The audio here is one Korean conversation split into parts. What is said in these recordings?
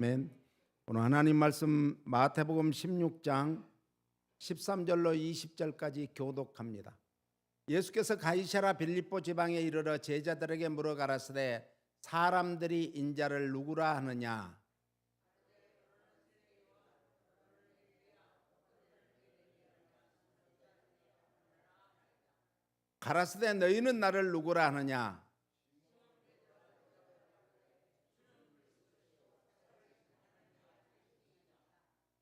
아멘. 오늘 하나님 말씀 마태복음 16장 13절로 20절까지 교독합니다. 예수께서 가이사랴 빌립보 지방에 이르러 제자들에게 물어 가라사대 사람들이 인자를 누구라 하느냐. 가라사대 너희는 나를 누구라 하느냐.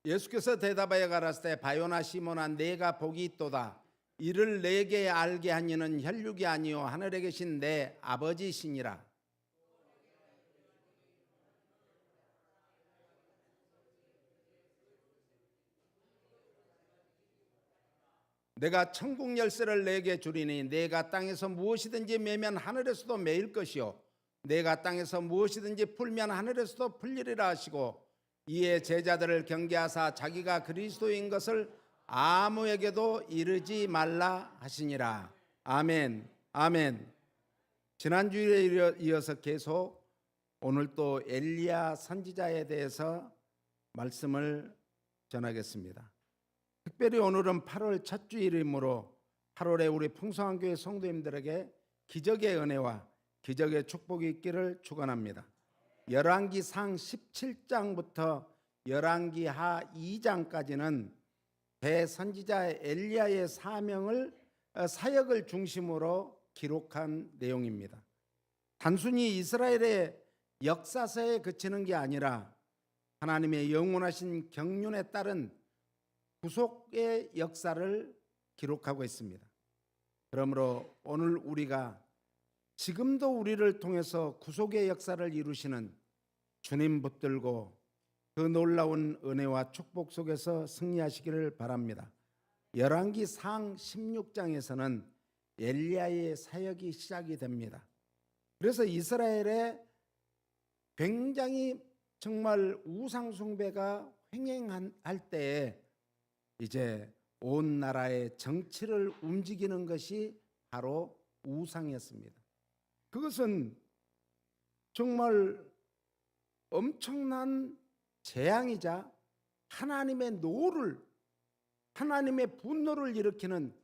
예수께서 대답하여 가라사대 바요나 시몬아 내가 복이 있도다. 이를 내게 알게 한 이는 혈육이 아니요 하늘에 계신 내 아버지시니라. 내가 천국 열쇠를 내게 주리니 내가 땅에서 무엇이든지 매면 하늘에서도 매일 것이요 내가 땅에서 무엇이든지 풀면 하늘에서도 풀리리라 하시고 이에 제자들을 경계하사 자기가 그리스도인 것을 아무에게도 이르지 말라 하시니라. 아멘. 아멘. 지난주에 이어서 계속 오늘 또 엘리야 선지자에 대해서 말씀을 전하겠습니다. 특별히 오늘은 8월 첫 주일이므로 8월에 우리 풍성한 교회 성도님들에게 기적의 은혜와 기적의 축복이 있기를 축원합니다. 열왕기상 17장부터 열왕기하 2장까지는 대선지자 엘리야의 사역을 중심으로 기록한 내용입니다. 단순히 이스라엘의 역사서에 그치는 게 아니라 하나님의 영원하신 경륜에 따른 구속의 역사를 기록하고 있습니다. 그러므로 오늘 우리가 지금도 우리를 통해서 구속의 역사를 이루시는 주님 붙들고 그 놀라운 은혜와 축복 속에서 승리하시기를 바랍니다. 열왕기상 16장에서는 엘리야의 사역이 시작이 됩니다. 그래서 이스라엘에 굉장히 정말 우상 숭배가 횡행할 때에 이제 온 나라의 정치를 움직이는 것이 바로 우상이었습니다. 그것은 정말 엄청난 재앙이자 하나님의 노를, 하나님의 분노를 일으키는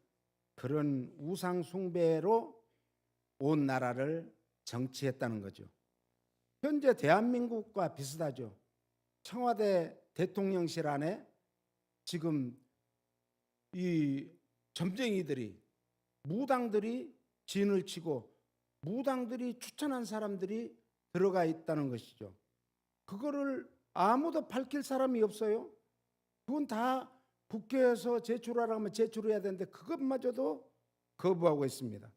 그런 우상 숭배로 온 나라를 정치했다는 거죠. 현재 대한민국과 비슷하죠. 청와대 대통령실 안에 지금 이 점쟁이들이, 무당들이 진을 치고 무당들이 추천한 사람들이 들어가 있다는 것이죠. 그거를 아무도 밝힐 사람이 없어요. 그건 다 국회에서 제출하라고 하면 제출해야 되는데 그것마저도 거부하고 있습니다.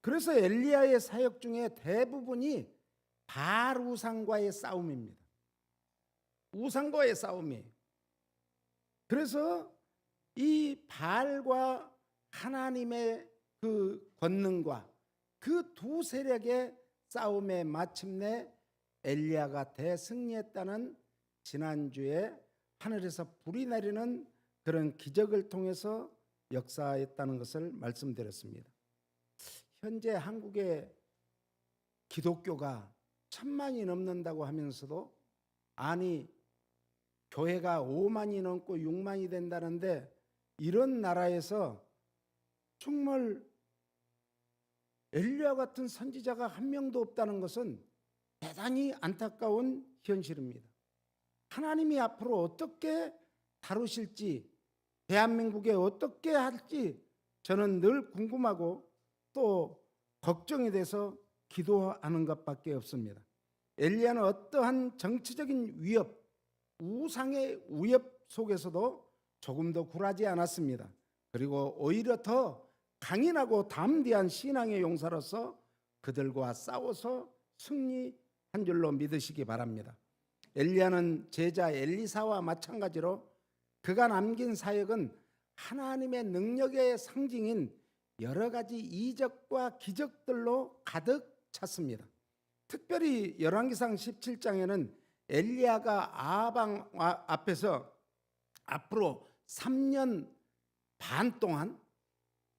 그래서 엘리야의 사역 중에 대부분이 바알 우상과의 싸움입니다. 우상과의 싸움이에요. 그래서 이 바알과 하나님의 그 권능과 그 두 세력의 싸움에 마침내 엘리야가 대승리했다는 지난주에 하늘에서 불이 내리는 그런 기적을 통해서 역사했다는 것을 말씀드렸습니다. 현재 한국의 기독교가 1000만이 넘는다고 하면서도 아니 교회가 5만이 넘고 6만이 된다는데 이런 나라에서 정말 엘리야 같은 선지자가 한 명도 없다는 것은 대단히 안타까운 현실입니다. 하나님이 앞으로 어떻게 다루실지, 대한민국에 어떻게 할지 저는 늘 궁금하고 또 걱정이 돼서 기도하는 것밖에 없습니다. 엘리야는 어떠한 정치적인 위협, 우상의 위협 속에서도 조금도 굴하지 않았습니다. 그리고 오히려 더 강인하고 담대한 신앙의 용사로서 그들과 싸워서 승리한 줄로 믿으시기 바랍니다. 엘리야는 제자 엘리사와 마찬가지로 그가 남긴 사역은 하나님의 능력의 상징인 여러 가지 이적과 기적들로 가득 찼습니다. 특별히 열왕기상 17장에는 엘리야가 아방 앞에서 앞으로 3년 반 동안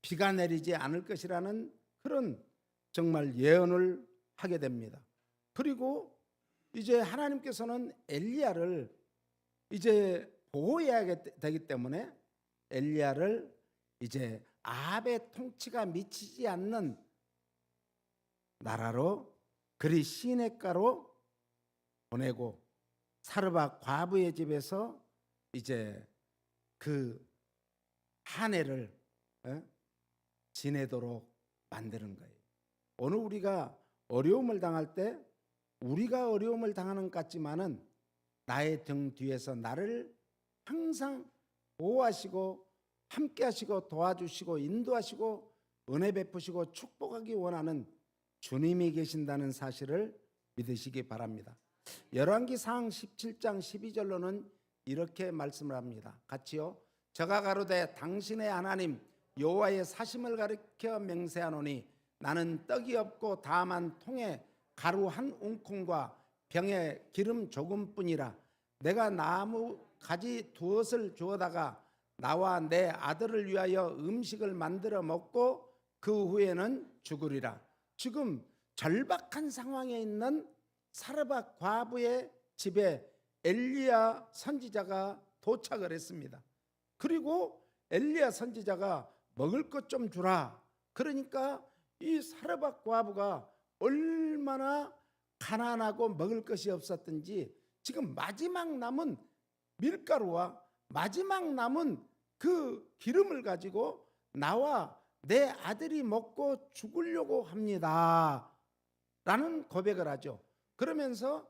비가 내리지 않을 것이라는 그런 정말 예언을 하게 됩니다. 그리고 이제 하나님께서는 엘리야를 이제 보호해야 되기 때문에 엘리야를 이제 아합의 통치가 미치지 않는 나라로 그리 시내가로 보내고 사르밧 과부의 집에서 이제 그 한 해를 지내도록 만드는 거예요. 오늘 우리가 어려움을 당할 때 우리가 어려움을 당하는 것 같지만은 나의 등 뒤에서 나를 항상 보호하시고 함께 하시고 도와주시고 인도하시고 은혜 베푸시고 축복하기 원하는 주님이 계신다는 사실을 믿으시기 바랍니다. 열왕기상 17장 12절로는 이렇게 말씀을 합니다. 같이요. 저가 가로되 당신의 하나님 여호와의 사심을 가리켜 맹세하노니 나는 떡이 없고 다만 통에 가루 한 웅콩과 병에 기름 조금뿐이라. 내가 나무 가지 두엇을 주어다가 나와 내 아들을 위하여 음식을 만들어 먹고 그 후에는 죽으리라. 지금 절박한 상황에 있는 사르밧 과부의 집에 엘리야 선지자가 도착을 했습니다. 그리고 엘리야 선지자가 먹을 것 좀 주라. 그러니까 이 사르밧 과부가 얼마나 가난하고 먹을 것이 없었던지 지금 마지막 남은 밀가루와 마지막 남은 그 기름을 가지고 나와 내 아들이 먹고 죽으려고 합니다 라는 고백을 하죠. 그러면서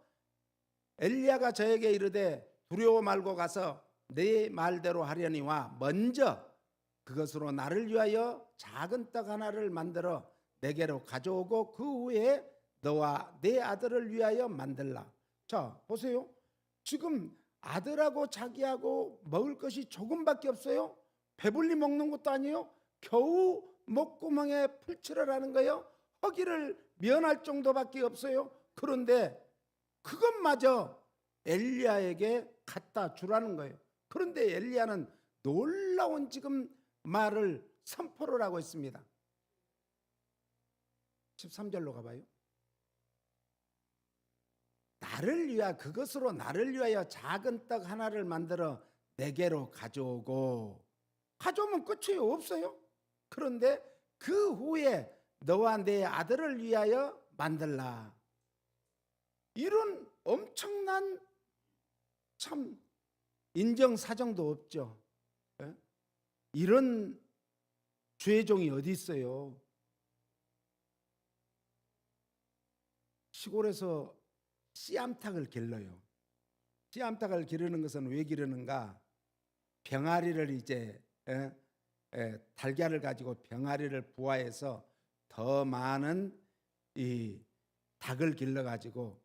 엘리야가 저에게 이르되 두려워 말고 가서 네 말대로 하려니와 먼저 그것으로 나를 위하여 작은 떡 하나를 만들어 내게로 가져오고 그 후에 너와 네 아들을 위하여 만들라. 자 보세요. 지금 아들하고 자기하고 먹을 것이 조금밖에 없어요. 배불리 먹는 것도 아니에요. 겨우 목구멍에 풀칠을 하는 거예요. 허기를 면할 정도밖에 없어요. 그런데 그것마저 엘리야에게 갖다 주라는 거예요. 그런데 엘리야는 놀라운 지금 말을 선포를 하고 있습니다. 13절로 가봐요. 그것으로 나를 위하여 작은 떡 하나를 만들어 내게로 가져오고. 가져오면 끝이에요. 없어요. 그런데 그 후에 너와 내 아들을 위하여 만들라. 이런 엄청난 참 인정사정도 없죠. 이런 죄종이 어디 있어요? 시골에서 씨암탉을 길러요. 씨암탉을 기르는 것은 왜 기르는가? 병아리를 이제 달걀을 가지고 병아리를 부화해서 더 많은 이 닭을 길러 가지고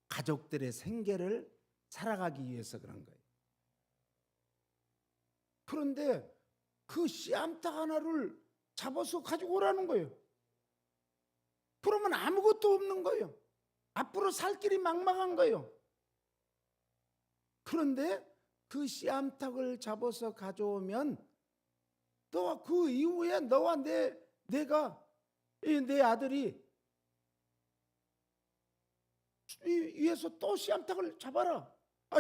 가족들의 생계를 살아가기 위해서 그런 거예요. 그런데 그 씨암탉 하나를 잡아서 가지고 오라는 거예요. 그러면 아무것도 없는 거예요. 앞으로 살 길이 막막한 거예요. 그런데 그 씨암탉을 잡아서 가져오면 또 그 이후에 너와 내가 내 아들이 위에서 또 씨암탉을 잡아라.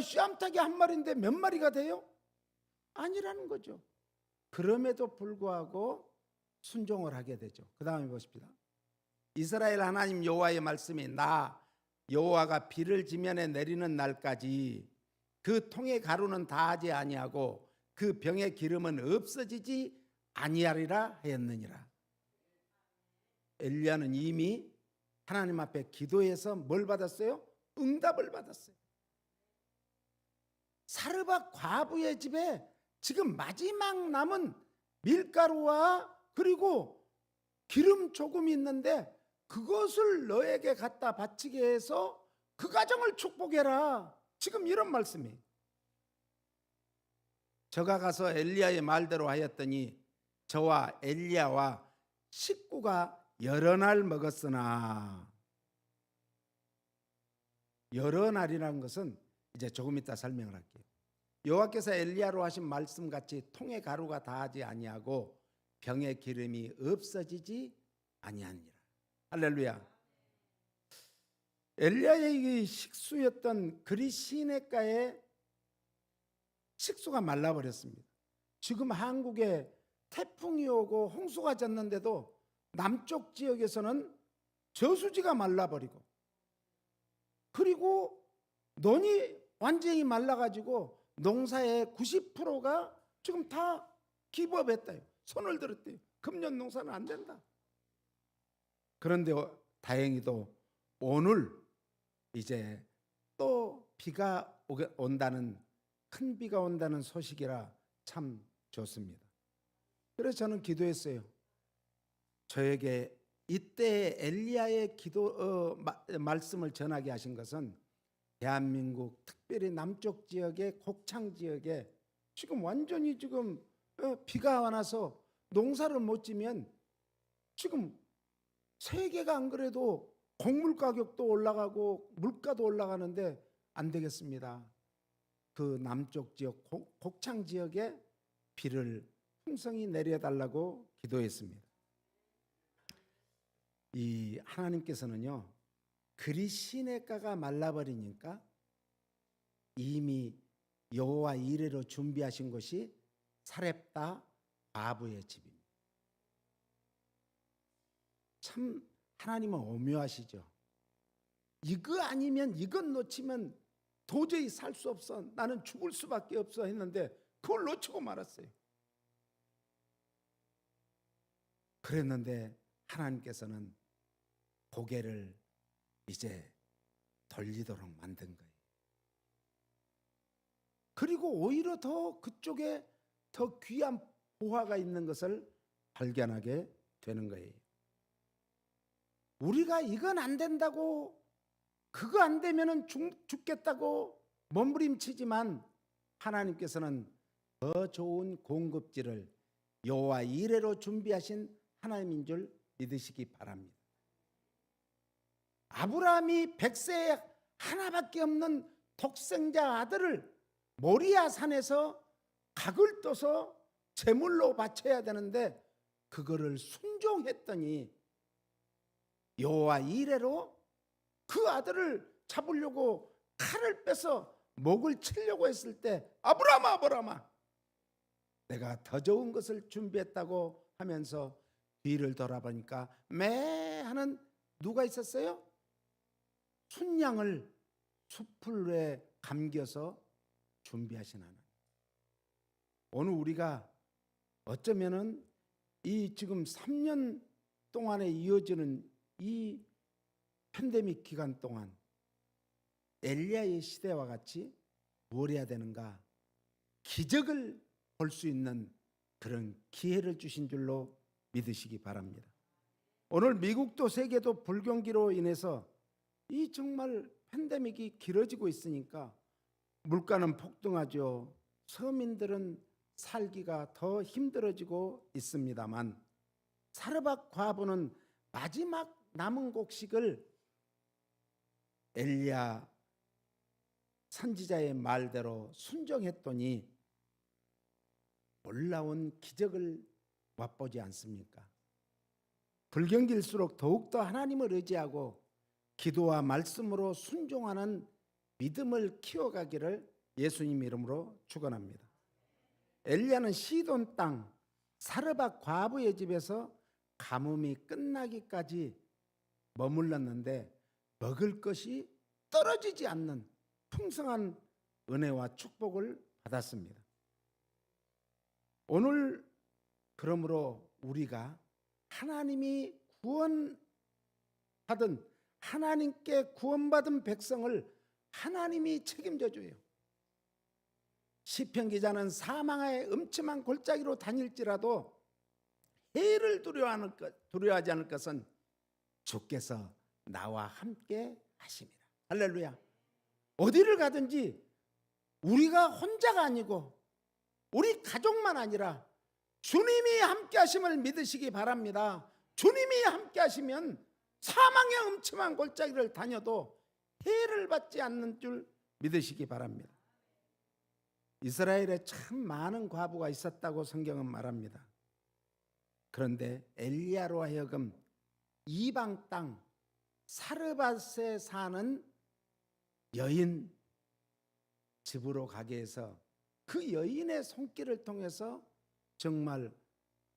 씨암탉이 한 마리인데 몇 마리가 돼요? 아니라는 거죠. 그럼에도 불구하고 순종을 하게 되죠. 그 다음에 보십시다. 이스라엘 하나님 여호와의 말씀이 나 여호와가 비를 지면에 내리는 날까지 그 통의 가루는 다하지 아니하고 그 병의 기름은 없어지지 아니하리라 하였느니라. 엘리야는 이미 하나님 앞에 기도해서 뭘 받았어요? 응답을 받았어요. 사르밧 과부의 집에 지금 마지막 남은 밀가루와 그리고 기름 조금이 있는데 그것을 너에게 갖다 바치게 해서 그 가정을 축복해라. 지금 이런 말씀이에요. 저가 가서 엘리야의 말대로 하였더니 저와 엘리야와 식구가 여러 날 먹었으나. 여러 날이라는 것은 이제 조금 이따 설명을 할게요. 여호와께서 엘리야로 하신 말씀같이 통의 가루가 다하지 아니하고 병의 기름이 없어지지 아니하니라. 할렐루야. 엘리야의 식수였던 그리 시냇가에 식수가 말라버렸습니다. 지금 한국에 태풍이 오고 홍수가 졌는데도 남쪽 지역에서는 저수지가 말라버리고, 그리고 논이 완전히 말라가지고 농사의 90%가 지금 다 기부업했다요. 손을 들었대요. 금년 농사는 안 된다. 그런데 다행히도 오늘 이제 또 비가 온다는, 큰 비가 온다는 소식이라 참 좋습니다. 그래서 저는 기도했어요. 저에게 이때 엘리야의 말씀을 전하게 하신 것은 대한민국 특별히 남쪽 지역의 곡창 지역에 지금 완전히 지금 비가 와서 농사를 못 지면 지금 세계가 안 그래도 곡물 가격도 올라가고 물가도 올라가는데 안 되겠습니다. 그 남쪽 지역 곡창 지역에 비를 풍성히 내려달라고 기도했습니다. 이 하나님께서는요, 그리 시냇가가 말라버리니까 이미 여호와 이레로 준비하신 것이 사렙다 과부의 집입니다. 참 하나님은 오묘하시죠. 이거 아니면, 이건 놓치면 도저히 살 수 없어, 나는 죽을 수밖에 없어 했는데 그걸 놓치고 말았어요. 그랬는데 하나님께서는 고개를 이제 돌리도록 만든 거예요. 그리고 오히려 더 그쪽에 더 귀한 보화가 있는 것을 발견하게 되는 거예요. 우리가 이건 안 된다고, 그거 안 되면은 죽겠다고 몸부림치지만 하나님께서는 더 좋은 공급지를 여호와 이레로 준비하신 하나님인 줄 믿으시기 바랍니다. 아브라함이 100세에 하나밖에 없는 독생자 아들을 모리아 산에서 각을 떠서 제물로 바쳐야 되는데 그거를 순종했더니 여호와 이레로 그 아들을 잡으려고 칼을 빼서 목을 치려고 했을 때 아브라함아, 아브라함아, 내가 더 좋은 것을 준비했다고 하면서 뒤를 돌아보니까 매 하는 누가 있었어요? 순양을 숲풀에 감겨서 준비하신 하나님. 오늘 우리가 어쩌면은 이 지금 3년 동안에 이어지는 이 팬데믹 기간 동안 엘리야의 시대와 같이 뭘 해야 되는가, 기적을 볼 수 있는 그런 기회를 주신 줄로 믿으시기 바랍니다. 오늘 미국도 세계도 불경기로 인해서 이 정말 팬데믹이 길어지고 있으니까 물가는 폭등하죠. 서민들은 살기가 더 힘들어지고 있습니다만 사르밧 과부는 마지막 남은 곡식을 엘리야 선지자의 말대로 순종했더니 놀라운 기적을 맛보지 않습니까? 불경기일수록 더욱더 하나님을 의지하고 기도와 말씀으로 순종하는 믿음을 키워가기를 예수님 이름으로 축원합니다. 엘리야는 시돈 땅 사르밧 과부의 집에서 가뭄이 끝나기까지 머물렀는데 먹을 것이 떨어지지 않는 풍성한 은혜와 축복을 받았습니다. 오늘 그러므로 우리가 하나님이 구원받은, 하나님께 구원받은 백성을 하나님이 책임져 줘요. 시편 기자는 사망의 음침한 골짜기로 다닐지라도 해를 두려워하지 않을 것은 주께서 나와 함께 하심이라. 할렐루야. 어디를 가든지 우리가 혼자가 아니고 우리 가족만 아니라 주님이 함께 하심을 믿으시기 바랍니다. 주님이 함께 하시면 사망의 음침한 골짜기를 다녀도 해를 받지 않는 줄 믿으시기 바랍니다. 이스라엘에 참 많은 과부가 있었다고 성경은 말합니다. 그런데 엘리야로 하여금 이방 땅 사르밧에 사는 여인 집으로 가게 해서 그 여인의 손길을 통해서 정말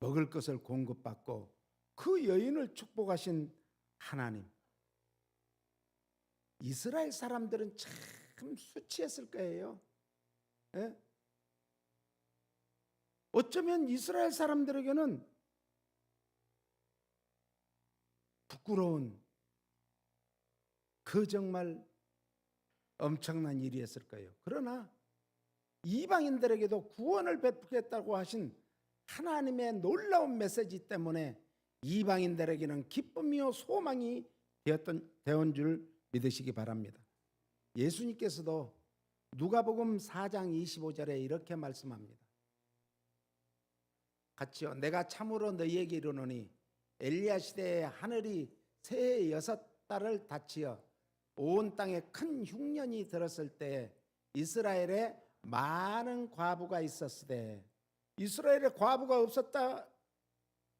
먹을 것을 공급받고 그 여인을 축복하신 하나님. 이스라엘 사람들은 참 수치했을 거예요. 예? 어쩌면 이스라엘 사람들에게는 부끄러운 그 정말 엄청난 일이었을 거예요. 그러나 이방인들에게도 구원을 베푸겠다고 하신 하나님의 놀라운 메시지 때문에 이방인들에게는 기쁨이요 소망이 되었던 줄 믿으시기 바랍니다. 예수님께서도 누가복음 4장 25절에 이렇게 말씀합니다. 같이요. 내가 참으로 너희에게 이르노니 엘리야 시대에 하늘이 새해 6달을 닫히어 온 땅에 큰 흉년이 들었을 때 이스라엘에 많은 과부가 있었으되, 이스라엘에 과부가 없었다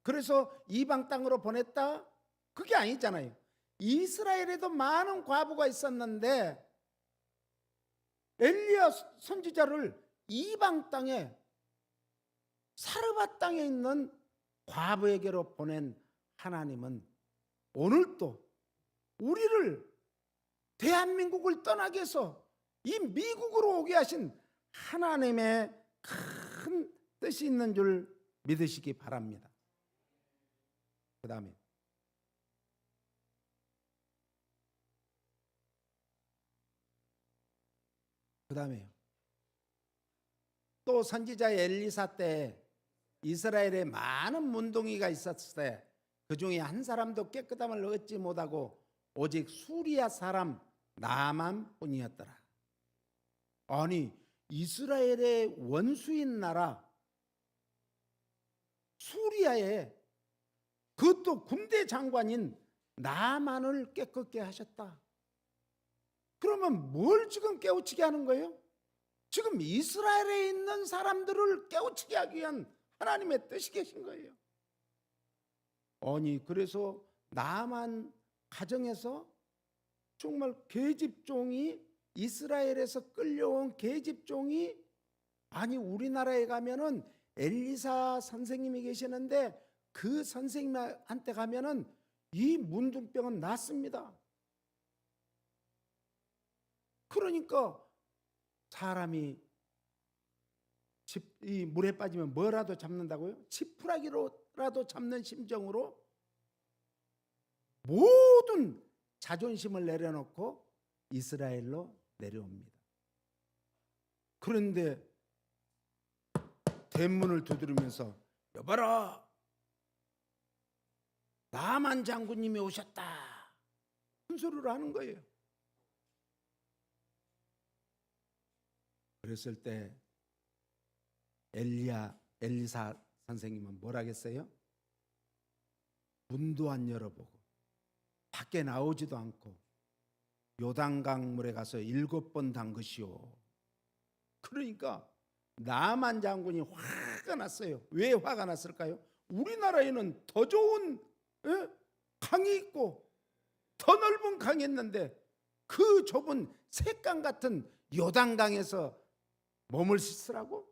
그래서 이방 땅으로 보냈다? 그게 아니잖아요. 이스라엘에도 많은 과부가 있었는데 엘리야 선지자를 이방 땅에 사르밧 땅에 있는 과부에게로 보낸 하나님은 오늘도 우리를 대한민국을 떠나게 해서 이 미국으로 오게 하신 하나님의 큰 뜻이 있는 줄 믿으시기 바랍니다. 그 다음에요. 또 선지자 엘리사 때 이스라엘에 많은 문둥이가 있었을 때 그 중에 한 사람도 깨끗함을 얻지 못하고 오직 수리아 사람 나만 뿐이었더라. 아니, 이스라엘의 원수인 나라 수리아에 그것도 군대 장관인 나만을 깨끗게 하셨다. 그러면 뭘 지금 깨우치게 하는 거예요? 지금 이스라엘에 있는 사람들을 깨우치게 하기 위한 하나님의 뜻이 계신 거예요. 아니, 그래서 나만 가정에서 정말 계집종이, 이스라엘에서 끌려온 계집종이, 아니 우리나라에 가면은 엘리사 선생님이 계시는데 그 선생님한테 가면은 이 문둥병은 낫습니다. 그러니까 사람이 이 물에 빠지면 뭐라도 잡는다고요? 지푸라기로라도 잡는 심정으로 모든 자존심을 내려놓고 이스라엘로 내려옵니다. 그런데 대문을 두드리면서 여봐라, 나만 장군님이 오셨다, 큰 소리를 하는 거예요. 그랬을 때 엘리사 선생님은 뭐라 했어요? 문도 안 열어보고 밖에 나오지도 않고 요단강 물에 가서 7번 담그시오. 그러니까 나만 장군이 화가 났어요. 왜 화가 났을까요? 우리나라에는 더 좋은 강이 있고 더 넓은 강이 있는데 그 좁은 샛강 같은 요단강에서 몸을 씻으라고?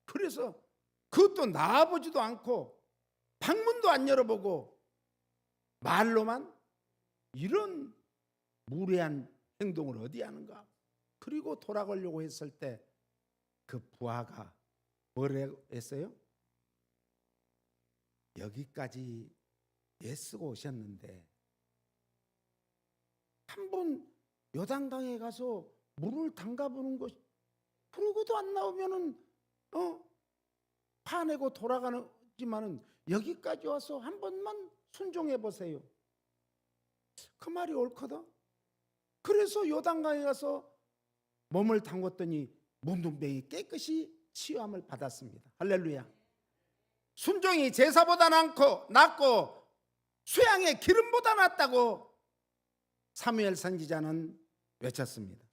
그래서 그것도 나와보지도 않고 방문도 안 열어보고 말로만 이런 무례한 행동을 어디 하는가? 그리고 돌아가려고 했을 때 그 부하가 뭐라고 했어요? 여기까지 애쓰고 오셨는데 한번 요단강에 가서 물을 담가보는 것, 그러고도 안 나오면은 화내고 돌아가지만은 여기까지 와서 한 번만 순종해 보세요. 그 말이 옳거든. 그래서 요단강에 가서 몸을 담궜더니 문둥병이 깨끗이 치유함을 받았습니다. 할렐루야. 순종이 제사보다 낫고 수양의 기름보다 낫다고 사무엘 선지자는 외쳤습니다.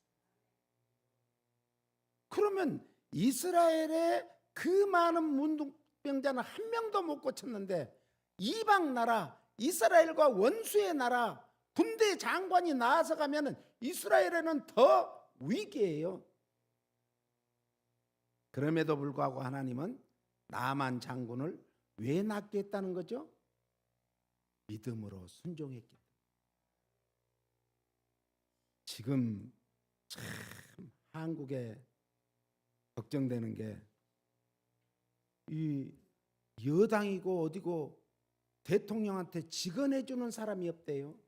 그러면 이스라엘의 그 많은 문둥병자는 한 명도 못 고쳤는데 이방 나라 이스라엘과 원수의 나라 군대 장관이 나아서 가면은 이스라엘에는 더 위기예요. 그럼에도 불구하고 하나님은 나만 장군을 왜 낳게 했다는 거죠? 믿음으로 순종했기 때문에. 지금 참 한국에 걱정되는 게 이 여당이고 어디고 대통령한테 직언해 주는 사람이 없대요.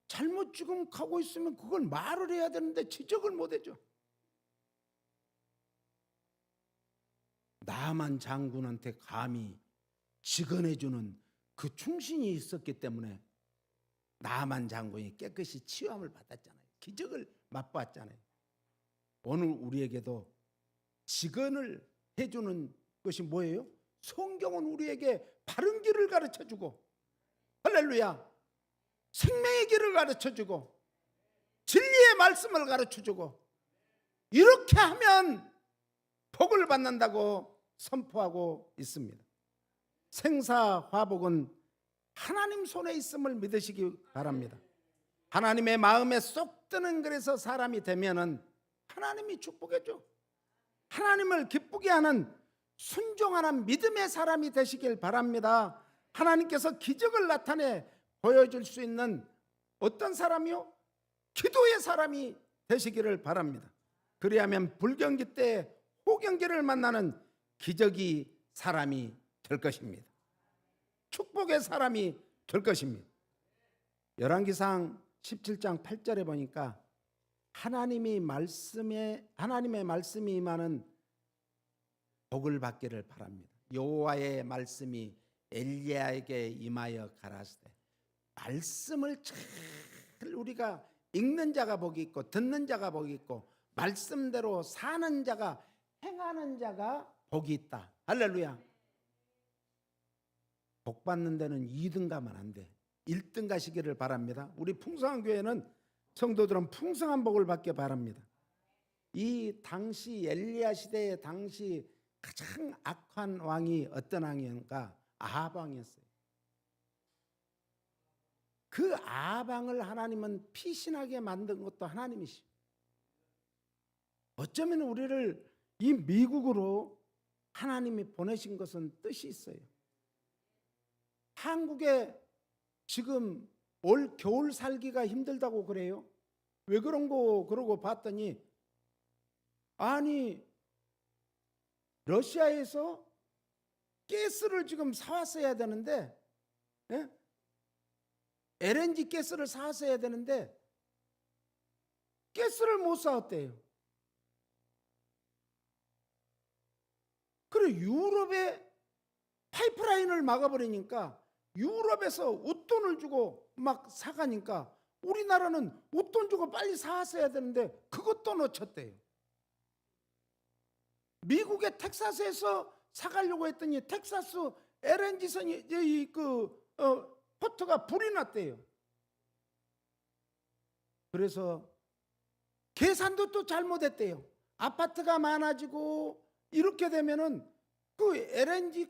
잘못 지금 가고 있으면 그걸 말을 해야 되는데 지적을 못 해줘. 나만 장군한테 감히 직언해 주는 그 충신이 있었기 때문에 나만 장군이 깨끗이 치유함을 받았잖아요. 기적을 맛보았잖아요. 오늘 우리에게도 직언을 해주는 것이 뭐예요? 성경은 우리에게 바른 길을 가르쳐주고, 할렐루야, 생명의 길을 가르쳐주고 진리의 말씀을 가르쳐주고, 이렇게 하면 복을 받는다고 선포하고 있습니다. 생사화복은 하나님 손에 있음을 믿으시기 바랍니다. 하나님의 마음에 쏙 드는 그래서 사람이 되면은 하나님이 축복해줘. 하나님을 기쁘게 하는 순종하는 믿음의 사람이 되시길 바랍니다. 하나님께서 기적을 나타내 보여줄 수 있는 어떤 사람이요? 기도의 사람이 되시기를 바랍니다. 그리하면 불경기 때 호경기를 만나는 기적이 사람이 될 것입니다. 축복의 사람이 될 것입니다. 열왕기상 17장 8절에 보니까 하나님의 말씀이 임하는 복을 받기를 바랍니다. 여호와의 말씀이 엘리야에게 임하여 가라사대. 말씀을 잘 우리가 읽는 자가 복이 있고 듣는 자가 복이 있고 말씀대로 사는 자가 행하는 자가 복이 있다. 할렐루야. 복 받는 데는 2등 가면 안 돼. 1등 가시기를 바랍니다. 우리 풍성한 교회는 성도들은 풍성한 복을 받기 바랍니다. 이 당시 엘리야 시대의 당시 가장 악한 왕이 어떤 왕이었는가? 아합 왕이었어요. 그 아합 왕을 하나님은 피신하게 만든 것도 하나님이시죠. 어쩌면 우리를 이 미국으로 하나님이 보내신 것은 뜻이 있어요. 한국에 지금 올 겨울 살기가 힘들다고 그래요. 왜 그런 거 그러고 봤더니 아니 러시아에서 가스를 지금 사왔어야 되는데 LNG 가스를 사왔어야 되는데 가스를 못 사왔대요. 그리고 유럽에 파이프라인을 막아버리니까 유럽에서 웃돈을 주고 막 사가니까 우리나라는 웃돈 주고 빨리 사왔어야 되는데 그것도 놓쳤대요. 미국의 텍사스에서 사가려고 했더니 텍사스 LNG선이 포트가 불이 났대요. 그래서 계산도 또 잘못했대요. 아파트가 많아지고 이렇게 되면은 그 LNG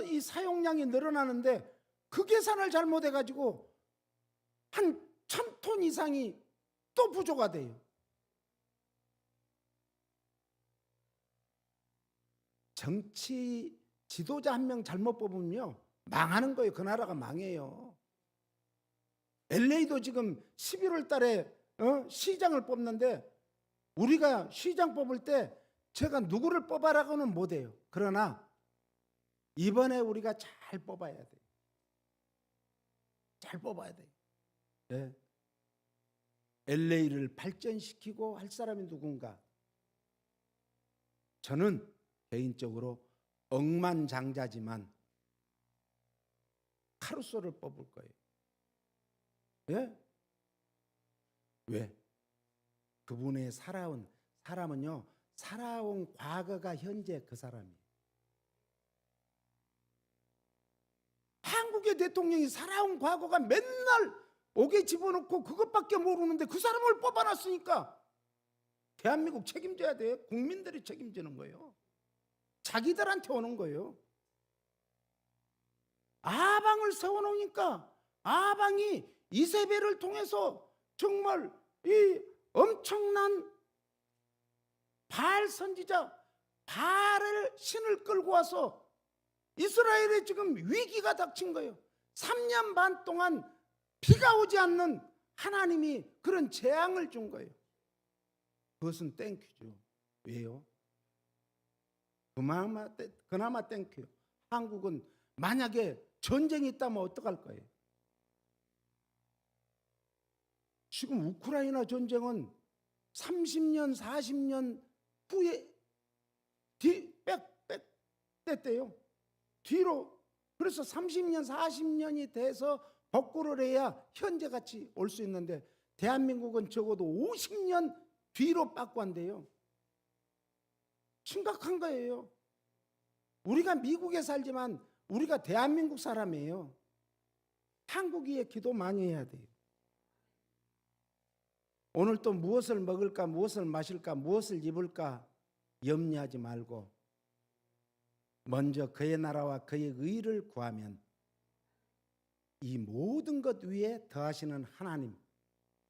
이 사용량이 늘어나는데 그 계산을 잘못해가지고 한 1,000톤 이상이 또 부족가 돼요. 정치 지도자 한 명 잘못 뽑으면요 망하는 거예요. 그 나라가 망해요. LA도 지금 11월 달에 시장을 뽑는데 우리가 시장 뽑을 때 제가 누구를 뽑아라고는 못해요. 그러나 이번에 우리가 잘 뽑아야 돼요. 잘 뽑아야 돼요. 네. LA를 발전시키고 할 사람이 누군가? 저는 개인적으로 억만장자지만 카루소를 뽑을 거예요. 예? 왜? 그분의 사람은요 살아온 과거가 현재 그 사람이에요. 한국의 대통령이 살아온 과거가 맨날 옥에 집어넣고 그것밖에 모르는데 그 사람을 뽑아놨으니까 대한민국 책임져야 돼요. 국민들이 책임지는 거예요. 자기들한테 오는 거예요. 아방을 세워놓으니까 아방이 이세벨을 통해서 정말 이 엄청난 바알 선지자 바알의 신을 끌고 와서 이스라엘에 지금 위기가 닥친 거예요. 3년 반 동안 비가 오지 않는 하나님이 그런 재앙을 준 거예요. 그것은 땡큐죠. 왜요? 그나마 땡큐요. 한국은 만약에 전쟁이 있다면 어떡할 거예요? 지금 우크라이나 전쟁은 30년, 40년 후에 뺐대요. 뒤로. 그래서 30년, 40년이 돼서 복구를 해야 현재같이 올 수 있는데 대한민국은 적어도 50년 뒤로 빠꾸 한대요. 심각한 거예요. 우리가 미국에 살지만 우리가 대한민국 사람이에요. 한국 위에 기도 많이 해야 돼요. 오늘 또 무엇을 먹을까, 무엇을 마실까, 무엇을 입을까 염려하지 말고 먼저 그의 나라와 그의 의를 구하면 이 모든 것 위에 더하시는 하나님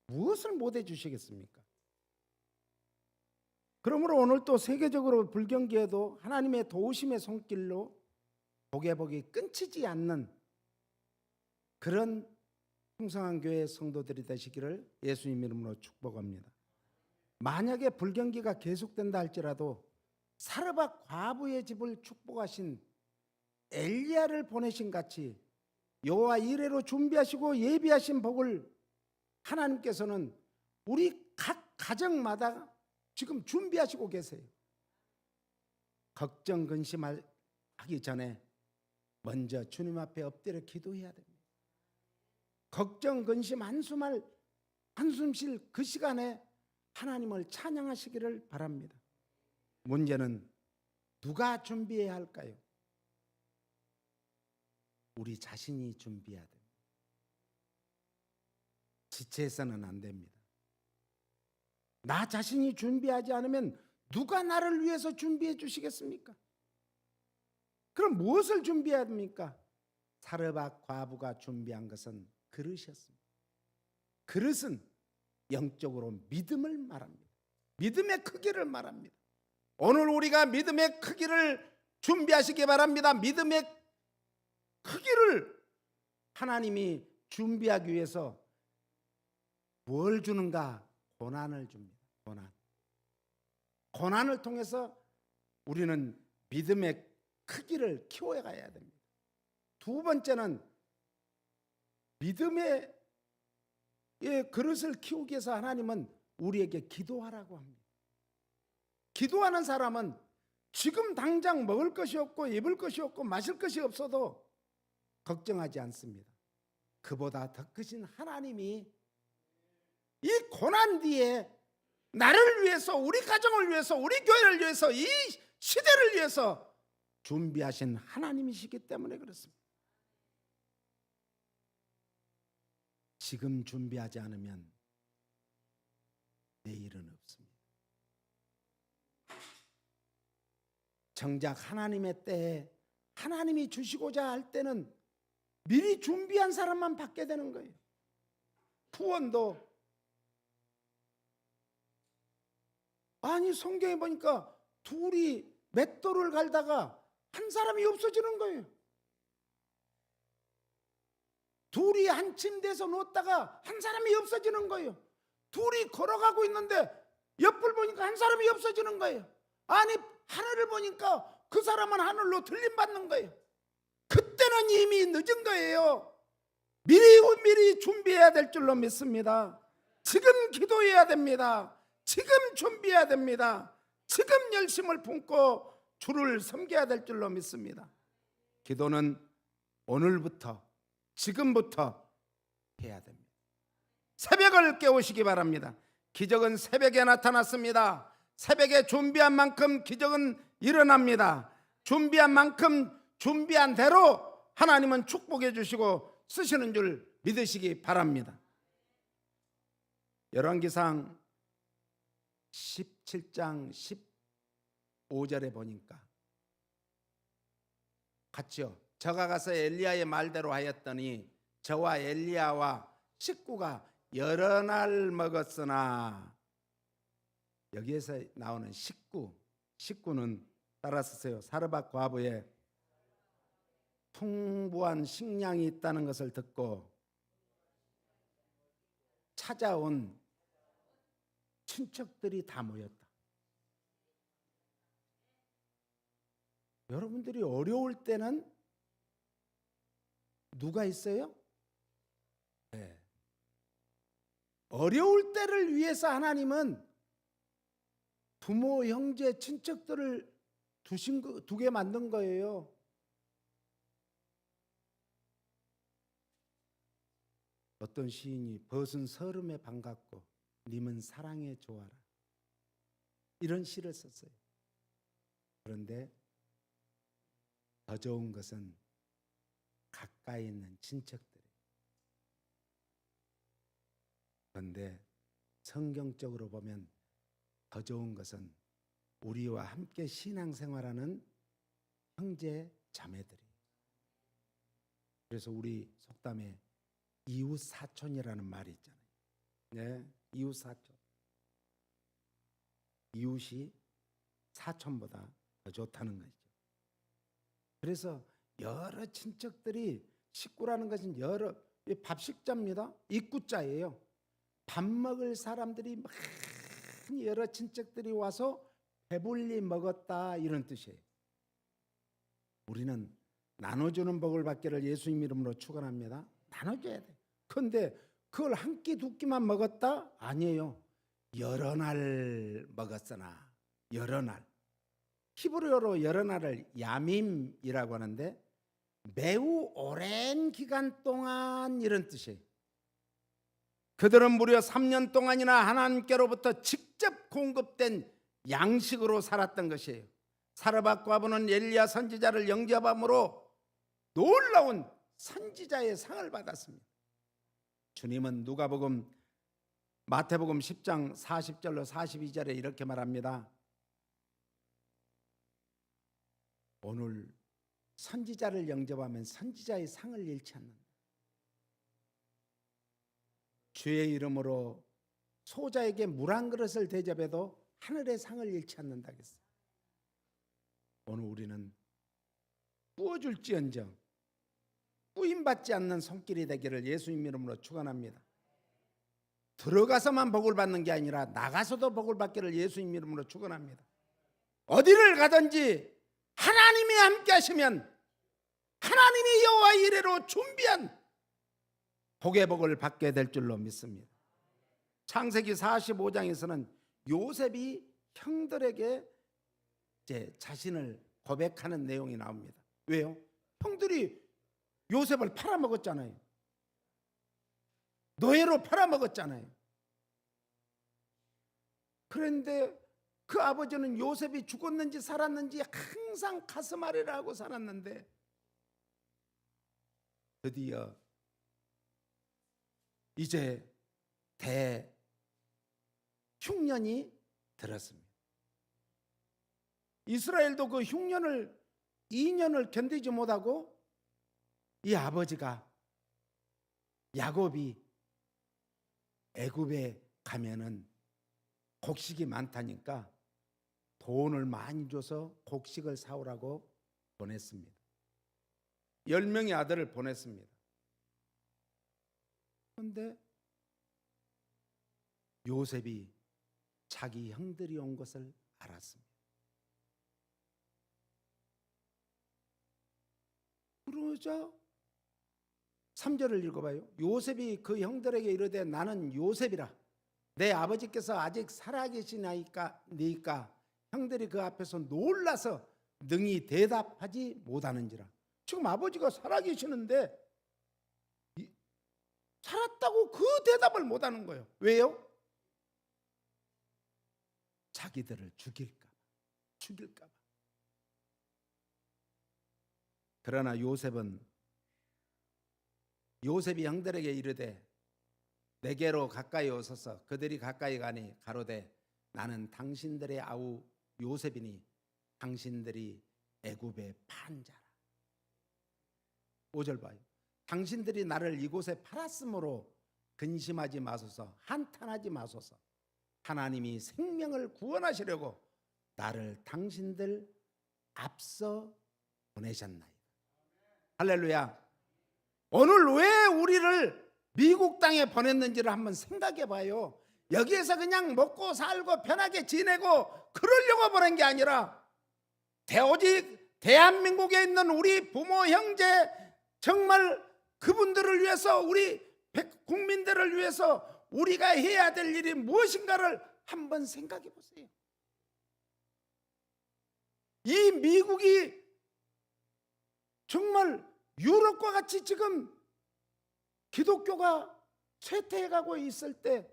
무엇을 못해 주시겠습니까? 그러므로 오늘 또 세계적으로 불경기에도 하나님의 도우심의 손길로 복이 끊치지 않는 그런 풍성한 교회 성도들이 되시기를 예수님 이름으로 축복합니다. 만약에 불경기가 계속된다 할지라도 사르밧 과부의 집을 축복하신 엘리야를 보내신 같이 여호와 이레로 준비하시고 예비하신 복을 하나님께서는 우리 각 가정마다 지금 준비하시고 계세요. 걱정 근심하기 전에 먼저 주님 앞에 엎드려 기도해야 됩니다. 걱정 근심 한숨 쉴 그 시간에 하나님을 찬양하시기를 바랍니다. 문제는 누가 준비해야 할까요? 우리 자신이 준비해야 됩니다. 지체해서는 안 됩니다. 나 자신이 준비하지 않으면 누가 나를 위해서 준비해 주시겠습니까? 그럼 무엇을 준비해야 됩니까? 사르밧 과부가 준비한 것은 그릇이었습니다. 그릇은 영적으로 믿음을 말합니다. 믿음의 크기를 말합니다. 오늘 우리가 믿음의 크기를 준비하시기 바랍니다. 믿음의 크기를 하나님이 준비하기 위해서 뭘 주는가? 고난을 줍니다. 고난을 통해서 우리는 믿음의 크기를 키워가야 됩니다. 두 번째는 믿음의 그릇을 키우기 위해서 하나님은 우리에게 기도하라고 합니다. 기도하는 사람은 지금 당장 먹을 것이 없고 입을 것이 없고 마실 것이 없어도 걱정하지 않습니다. 그보다 더 크신 하나님이 이 고난 뒤에 나를 위해서, 우리 가정을 위해서, 우리 교회를 위해서, 이 시대를 위해서 준비하신 하나님이시기 때문에 그렇습니다. 지금 준비하지 않으면 내일은 없습니다. 정작 하나님의 때에 하나님이 주시고자 할 때는 미리 준비한 사람만 받게 되는 거예요. 후원도 아니 성경에 보니까 둘이 맷돌을 갈다가 한 사람이 없어지는 거예요. 둘이 한 침대에서 누웠다가 한 사람이 없어지는 거예요. 둘이 걸어가고 있는데 옆을 보니까 한 사람이 없어지는 거예요. 아니 하늘을 보니까 그 사람은 하늘로 들림받는 거예요. 그때는 이미 늦은 거예요. 미리 준비해야 될 줄로 믿습니다. 지금 기도해야 됩니다. 지금 준비해야 됩니다. 지금 열심을 품고 주를 섬겨야 될 줄로 믿습니다. 기도는 오늘부터, 지금부터 해야 됩니다. 새벽을 깨우시기 바랍니다. 기적은 새벽에 나타났습니다. 새벽에 준비한 만큼 기적은 일어납니다. 준비한 만큼 준비한 대로 하나님은 축복해 주시고 쓰시는 줄 믿으시기 바랍니다. 열왕기상 17장 15절에 보니까 같죠. 저가 가서 엘리야의 말대로 하였더니 저와 엘리야와 식구가 여러 날 먹었으나, 여기에서 나오는 식구는 따라서 쓰세요. 사르밧 과부의 풍부한 식량이 있다는 것을 듣고 찾아온 친척들이 다 모였다. 여러분들이 어려울 때는 누가 있어요? 네. 어려울 때를 위해서 하나님은 부모, 형제, 친척들을 두게 만든 거예요. 어떤 시인이 벗은 서름에 반갑고 님은 사랑에 좋아라, 이런 시를 썼어요. 그런데 더 좋은 것은 가까이 있는 친척들이에요. 그런데 성경적으로 보면 더 좋은 것은 우리와 함께 신앙생활하는 형제 자매들이에요. 그래서 우리 속담에 이웃 사촌이라는 말이 있잖아요. 네, 이웃 사촌. 이웃이 사촌보다 더 좋다는 거죠. 그래서 여러 친척들이, 식구라는 것은 여러, 밥식자입니다. 입구자예요. 밥 먹을 사람들이 많이, 여러 친척들이 와서 배불리 먹었다, 이런 뜻이에요. 우리는 나눠주는 복을 받기를 예수님 이름으로 축원합니다. 나눠줘야 돼. 그런데 그걸 한 끼 두 끼만 먹었다? 아니에요. 여러 날 먹었으나, 여러 날. 히브리어로 여러 날을 야밈이라고 하는데 매우 오랜 기간 동안, 이런 뜻이에요. 그들은 무려 3년 동안이나 하나님께로부터 직접 공급된 양식으로 살았던 것이에요. 사르밧 과부는 엘리야 선지자를 영접함으로 놀라운 선지자의 상을 받았습니다. 주님은 마태복음 10장 40절로 42절에 이렇게 말합니다. 오늘 선지자를 영접하면 선지자의 상을 잃지 않는다. 주의 이름으로 소자에게 물 한 그릇을 대접해도 하늘의 상을 잃지 않는다 했어요. 오늘 우리는 부어줄지언정 부임받지 않는 손길이 되기를 예수님 이름으로 축원합니다. 들어가서만 복을 받는 게 아니라 나가서도 복을 받기를 예수님 이름으로 축원합니다. 어디를 가든지 하나님이 함께 하시면 하나님이 여호와 이레로 준비한 복의 복을 받게 될 줄로 믿습니다. 창세기 45장에서는 요셉이 형들에게 이제 자신을 고백하는 내용이 나옵니다. 왜요? 형들이 요셉을 팔아먹었잖아요. 노예로 팔아먹었잖아요. 그런데 그 아버지는 요셉이 죽었는지 살았는지 항상 가슴 아래를 하고 살았는데, 드디어 이제 흉년이 들었습니다. 이스라엘도 그 흉년을 2년을 견디지 못하고, 이 아버지가 야곱이 애굽에 가면은 곡식이 많다니까 돈을 많이 줘서 곡식을 사오라고 보냈습니다. 10명의 아들을 보냈습니다. 그런데 요셉이 자기 형들이 온 것을 알았습니다. 그러자 3절을 읽어봐요. 요셉이 그 형들에게 이르되 나는 요셉이라. 내 아버지께서 아직 살아계시나이까 형들이 그 앞에서 놀라서 능히 대답하지 못하는지라. 지금 아버지가 살아계시는데 살았다고 그 대답을 못하는 거예요. 왜요? 자기들을 죽일까 봐. 그러나 요셉이 형들에게 이르되 내게로 가까이 오소서. 그들이 가까이 가니 가로되 나는 당신들의 아우 요셉이니 당신들이 애굽의 판자라. 5절 봐요. 당신들이 나를 이곳에 팔았으므로 근심하지 마소서, 한탄하지 마소서. 하나님이 생명을 구원하시려고 나를 당신들 앞서 보내셨나이다. 할렐루야. 오늘 왜 우리를 미국 땅에 보냈는지를 한번 생각해 봐요. 여기에서 그냥 먹고 살고 편하게 지내고 그러려고 보낸 게 아니라 오직 대한민국에 있는 우리 부모 형제 정말 그분들을 위해서, 우리 국민들을 위해서 우리가 해야 될 일이 무엇인가를 한번 생각해 보세요. 이 미국이 정말 유럽과 같이 지금 기독교가 쇠퇴해가고 있을 때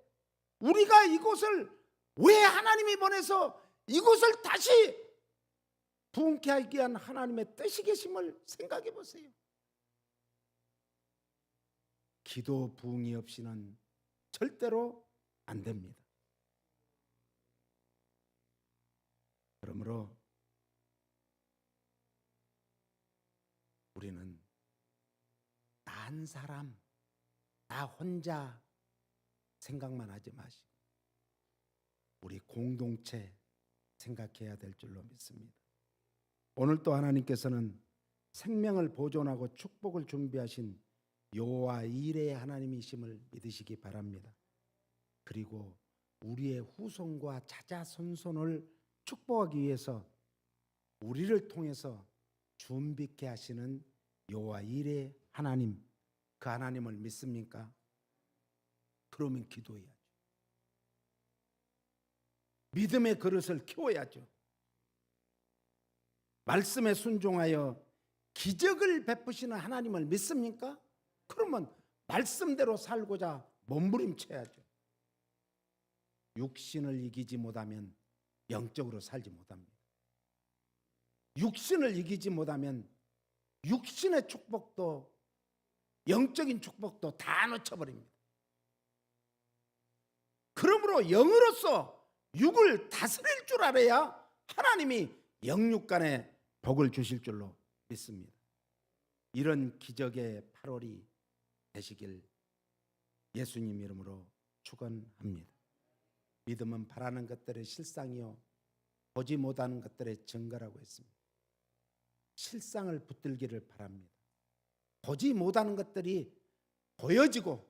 우리가 이곳을 왜 하나님이 보내서 이곳을 다시 부흥케 하기 위한 하나님의 뜻이 계심을 생각해 보세요. 기도 부흥이 없이는 절대로 안 됩니다. 그러므로 우리는 나 한 사람, 나 혼자 생각만 하지 마시고 우리 공동체 생각해야 될 줄로 믿습니다. 오늘 또 하나님께서는 생명을 보존하고 축복을 준비하신 여호와 이레의 하나님이심을 믿으시기 바랍니다. 그리고 우리의 후손과 자자손손을 축복하기 위해서 우리를 통해서 준비케 하시는 여호와 이레의 하나님, 그 하나님을 믿습니까? 그러면 기도해야죠. 믿음의 그릇을 키워야죠. 말씀에 순종하여 기적을 베푸시는 하나님을 믿습니까? 그러면 말씀대로 살고자 몸부림쳐야죠. 육신을 이기지 못하면 영적으로 살지 못합니다. 육신을 이기지 못하면 육신의 축복도 영적인 축복도 다 놓쳐버립니다. 그러므로 영으로서 육을 다스릴 줄 알아야 하나님이 영육간에 복을 주실 줄로 믿습니다. 이런 기적의 8월이 되시길 예수님 이름으로 축원합니다. 믿음은 바라는 것들의 실상이요 보지 못하는 것들의 증거라고 했습니다. 실상을 붙들기를 바랍니다. 보지 못하는 것들이 보여지고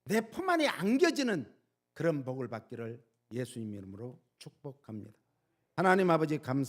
내 품 안에 안겨지는 그런 복을 받기를 예수님 이름으로 축복합니다. 하나님 아버지 감사합니다.